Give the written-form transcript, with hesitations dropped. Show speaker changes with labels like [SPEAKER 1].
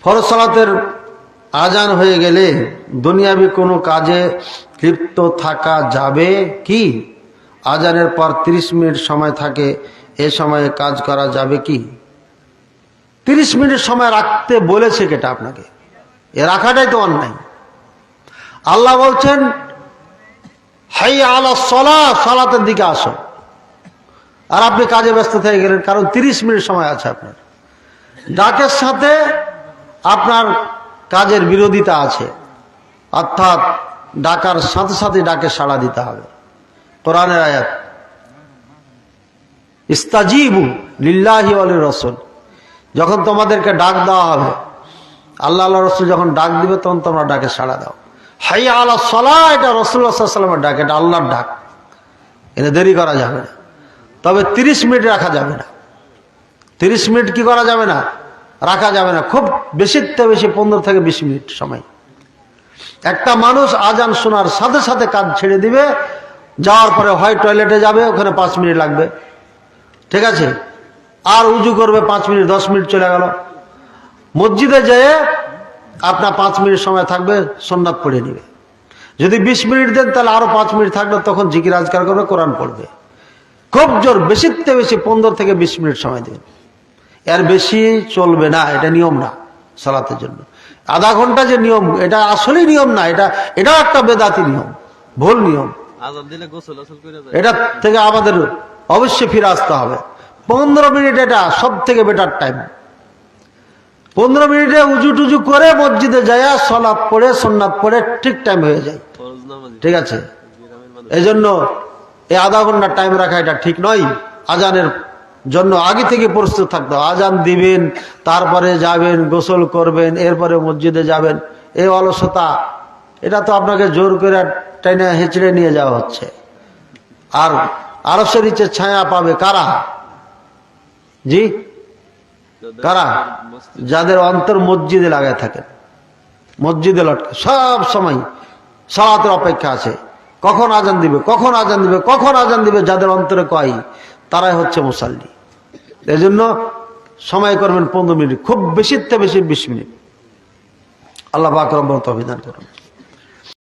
[SPEAKER 1] ফরজ সালাতের আজান হয়ে গেলে দুনিয়াবি কোনো কাজে লিপ্ত থাকা যাবে কি? আজানের পর 30 মিনিট সময় থাকে, এ সময়ে কাজ করা যাবে কি? 30 মিনিট সময় রাখতে বলেছে কেটা আপনাকে? এ রাখাটাই তো অন্যায়। আল্লাহ বলছেন হাইয়া আলাস সালাহ, সালাতের দিকে আসো, আর আপনি কাজে ব্যস্ত থেকে গেলেন, কারণ 30 মিনিট সময় আছে আপনার। ডাকের সাথে আপনার কাজের বিরোধিতা আছে, অর্থাৎ ডাকার সাথে সাথে ডাকে সাড়া দিতে হবে। কোরআনের আয়াত ইস্তাজিবু লিল্লাহি ওয়া লির-রাসূল, যখন তোমাদেরকে ডাক দেওয়া হবে, আল্লাহ আল্লাহ রসুল যখন ডাক দিবে তখন তোমরা ডাকে সাড়া দাও। হাইয়া আলাস সালাহ, এটা রাসূলুল্লাহ সাল্লাল্লাহু আলাইহি ওয়াসাল্লামের ডাক, এটা আল্লাহর ডাক, এটা দেরি করা যাবে না। তবে 30 মিনিট রাখা যাবে না। 30 মিনিট কি করা যাবে না? রাখা যাবে না। খুব বেশিতে বেশি 15 থেকে 20 মিনিট সময়। একটা মানুষ আজান শোনার সাথে সাথে কাজ ছেড়ে দিবে, যাওয়ার পরে হয় টয়লেটে যাবে, ওখানে 5 মিনিট লাগবে, ঠিক আছে, আর উজু করবে 5 মিনিট, 10 মিনিট চলে গেল। মসজিদে যেয়ে আপনার 5 মিনিট সময় থাকবে, সুন্নাত পড়ে নিবে। যদি 20 মিনিট দেন তাহলে আরো 5 মিনিট থাকবে, তখন জিকির আজকার করবে, কোরআন পড়বে। খুব জোর বেশিতে বেশি 15 থেকে 20 মিনিট সময় দেবেন, এর বেশি চলবে না। এটা নিয়ম না সালাতের জন্য। আধা ঘন্টা যে নিয়ম, এটা আসলেই নিয়ম না, এটাও একটা বেদাতি নিয়ম, ভুল নিয়ম। এটা থেকে আমাদের অবশ্যই ফিরে আসতে হবে। 15 মিনিট এটা সব থেকে বেটার টাইম। 15 মিনিটে উজু টুজু করে মসজিদে যায়, সালাত পড়ে সুন্নাত পড়ে ঠিক টাইম হয়ে যায়, ঠিক আছে। এই জন্য এই আধা ঘন্টা টাইম রাখা এটা ঠিক নয়। আজানের জন্য আগে থেকে প্রস্তুত থাকতে হবে। আজান দিবেন, তারপরে যাবেন, গোসল করবেন, এরপরে মসজিদে যাবেন, এই অলসতা, এটা তো আপনাকে জোর করে টেনে হেঁচড়ে নিয়ে যাওয়া হচ্ছে। আর আরশের নিচে ছায়া পাবে কারা? জি, কারা? যাদের অন্তর মসজিদে লাগায় থাকেন, মসজিদে লটকে সব সময় সালাতের অপেক্ষা আছে, কখন আজান দিবে, কখন আজান দিবে, কখন আজান দিবে। যাদের অন্তরে কয়, তারাই হচ্ছে মুসাল্লি। এই জন্য সময় করবেন 15 মিনিট, খুব বেশিতে বেশি 20 মিনিট। আল্লাহ পাক রব্বুল তৌফিক দান করুন।